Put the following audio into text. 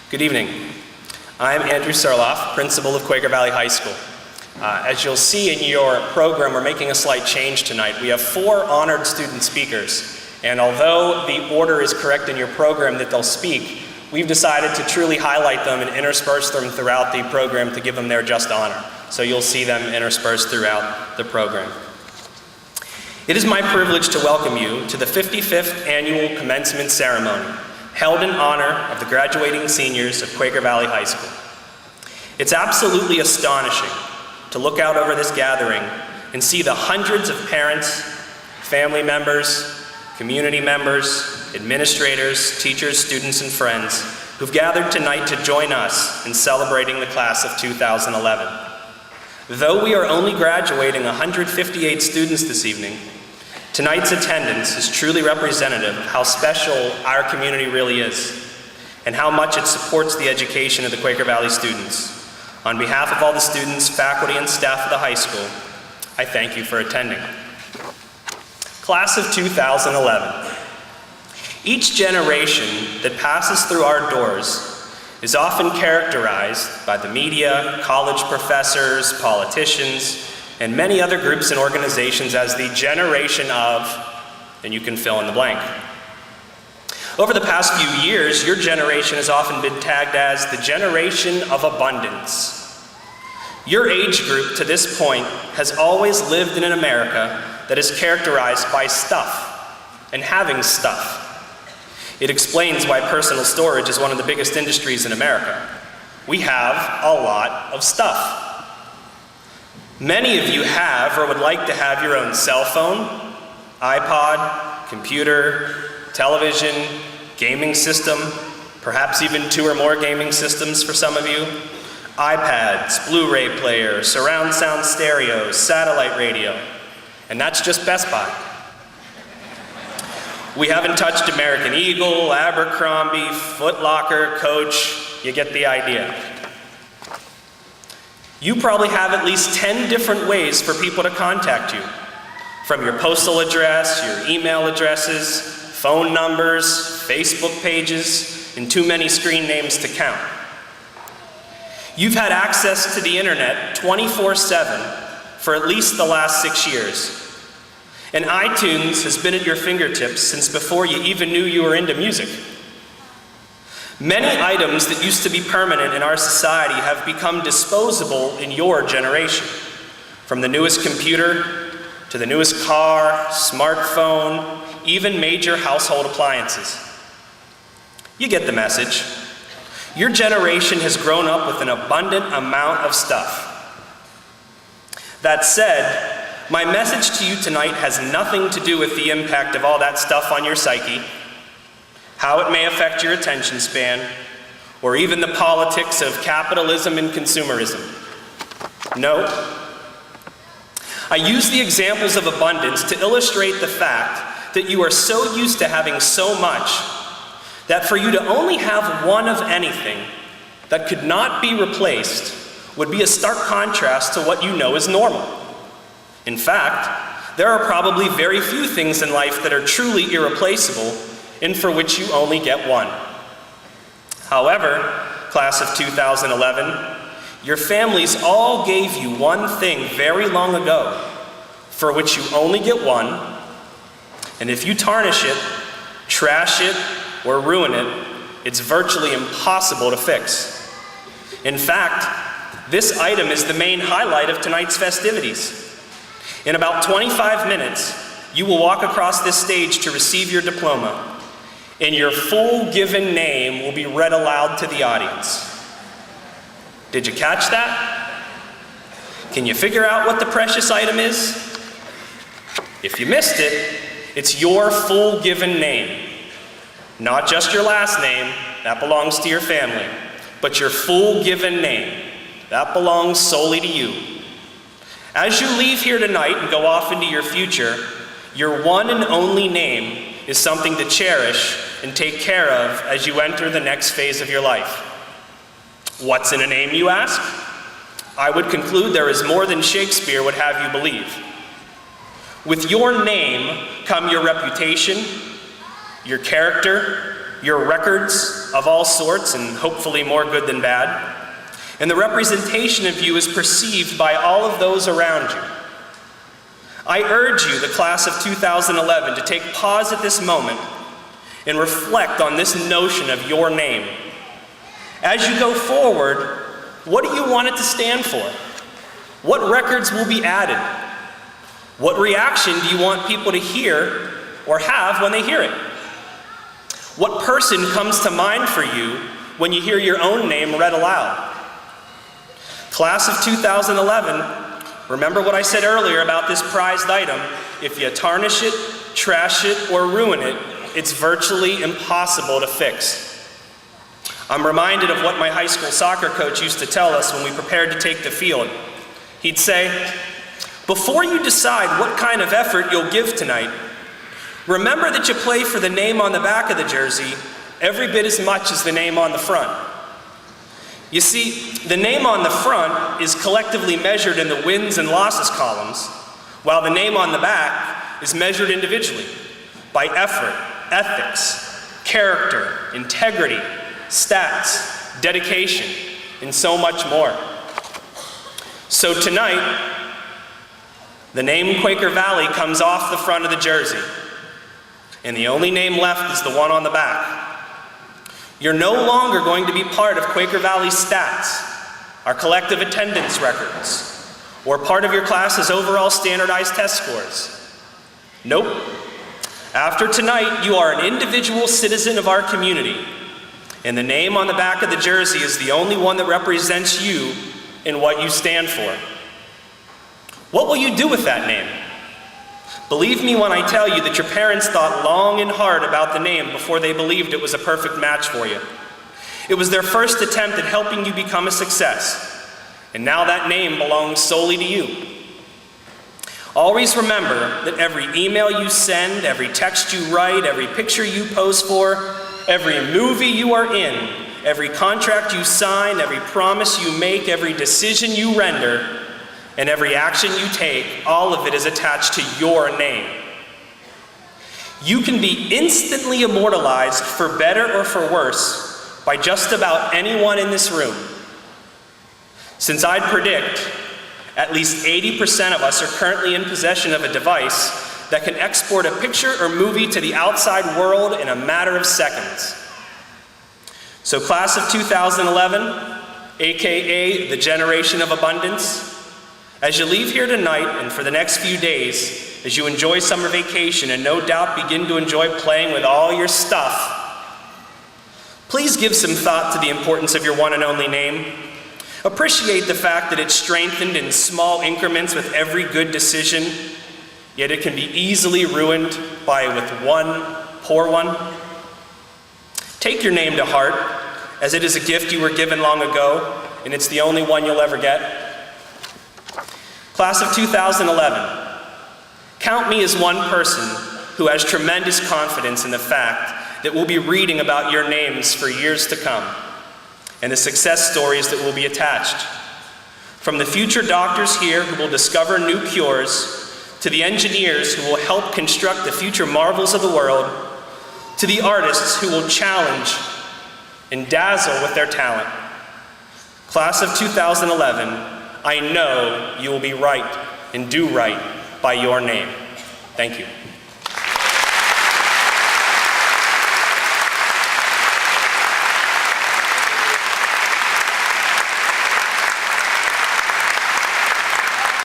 Good evening. I'm Andrew Surloff, principal of Quaker Valley High School. As you'll see in your program, we're making a slight change tonight. We have 4 honored student speakers, and although the order is correct in your program that they'll speak, we've decided to truly highlight them and intersperse them throughout the program to give them their just honor. So you'll see them interspersed throughout the program. It is my privilege to welcome you to the 55th annual commencement ceremony, held in honor of the graduating seniors of Quaker Valley High School. It's absolutely astonishing to look out over this gathering and see the hundreds of parents, family members, community members, administrators, teachers, students, and friends who've gathered tonight to join us in celebrating the class of 2011. Though we are only graduating 158 students this evening, tonight's attendance is truly representative of how special our community really is and how much it supports the education of the Quaker Valley students. On behalf of all the students, faculty, and staff of the high school, I thank you for attending. Class of 2011. Each generation that passes through our doors is often characterized by the media, college professors, politicians, and many other groups and organizations as the generation of, and you can fill in the blank. Over the past few years, your generation has often been tagged as the generation of abundance. Your age group to this point has always lived in an America that is characterized by stuff and having stuff. It explains why personal storage is one of the biggest industries in America. We have a lot of stuff. Many of you have or would like to have your own cell phone, iPod, computer, television, gaming system, perhaps even 2 or more gaming systems for some of you, iPads, Blu-ray player, surround sound stereo, satellite radio, and that's just Best Buy. We haven't touched American Eagle, Abercrombie, Foot Locker, Coach, you get the idea. You probably have at least 10 different ways for people to contact you, from your postal address, your email addresses, phone numbers, Facebook pages, and too many screen names to count. You've had access to the internet 24/7 for at least the last 6 years. And iTunes has been at your fingertips since before you even knew you were into music. Many items that used to be permanent in our society have become disposable in your generation, from the newest computer to the newest car, smartphone, even major household appliances. You get the message. Your generation has grown up with an abundant amount of stuff. That said, my message to you tonight has nothing to do with the impact of all that stuff on your psyche, how it may affect your attention span, or even the politics of capitalism and consumerism. No. I use the examples of abundance to illustrate the fact that you are so used to having so much that for you to only have one of anything that could not be replaced would be a stark contrast to what you know is normal. In fact, there are probably very few things in life that are truly irreplaceable and for which you only get one. However, class of 2011, your families all gave you one thing very long ago for which you only get one, and if you tarnish it, trash it, or ruin it, it's virtually impossible to fix. In fact, this item is the main highlight of tonight's festivities. In about 25 minutes, you will walk across this stage to receive your diploma, and your full given name will be read aloud to the audience. Did you catch that? Can you figure out what the precious item is? If you missed it, it's your full given name. Not just your last name, that belongs to your family, but your full given name, that belongs solely to you. As you leave here tonight and go off into your future, your one and only name is something to cherish and take care of as you enter the next phase of your life. What's in a name, you ask? I would conclude there is more than Shakespeare would have you believe. With your name come your reputation, your character, your records, of all sorts, and hopefully more good than bad. And the representation of you is perceived by all of those around you. I urge you, the class of 2011, to take pause at this moment and reflect on this notion of your name. As you go forward, what do you want it to stand for? What records will be added? What reaction do you want people to hear or have when they hear it? What person comes to mind for you when you hear your own name read aloud? Class of 2011, remember what I said earlier about this prized item. If you tarnish it, trash it, or ruin it, it's virtually impossible to fix. I'm reminded of what my high school soccer coach used to tell us when we prepared to take the field. He'd say, before you decide what kind of effort you'll give tonight, remember that you play for the name on the back of the jersey every bit as much as the name on the front. You see, the name on the front is collectively measured in the wins and losses columns, while the name on the back is measured individually by effort, ethics, character, integrity, stats, dedication, and so much more. So tonight, the name Quaker Valley comes off the front of the jersey, and the only name left is the one on the back. You're no longer going to be part of Quaker Valley's stats, our collective attendance records, or part of your class's overall standardized test scores. Nope. After tonight, you are an individual citizen of our community, and the name on the back of the jersey is the only one that represents you and what you stand for. What will you do with that name? Believe me when I tell you that your parents thought long and hard about the name before they believed it was a perfect match for you. It was their first attempt at helping you become a success, and now that name belongs solely to you. Always remember that every email you send, every text you write, every picture you pose for, every movie you are in, every contract you sign, every promise you make, every decision you render, and every action you take, all of it is attached to your name. You can be instantly immortalized for better or for worse by just about anyone in this room. Since I'd predict at least 80% of us are currently in possession of a device that can export a picture or movie to the outside world in a matter of seconds. So class of 2011, AKA the generation of abundance, as you leave here tonight and for the next few days, as you enjoy summer vacation and no doubt begin to enjoy playing with all your stuff, please give some thought to the importance of your one and only name. Appreciate the fact that it's strengthened in small increments with every good decision, yet it can be easily ruined with one poor one. Take your name to heart, as it is a gift you were given long ago, and it's the only one you'll ever get. Class of 2011, count me as one person who has tremendous confidence in the fact that we'll be reading about your names for years to come, and the success stories that will be attached. From the future doctors here who will discover new cures, to the engineers who will help construct the future marvels of the world, to the artists who will challenge and dazzle with their talent. Class of 2011, I know you will be right and do right by your name. Thank you.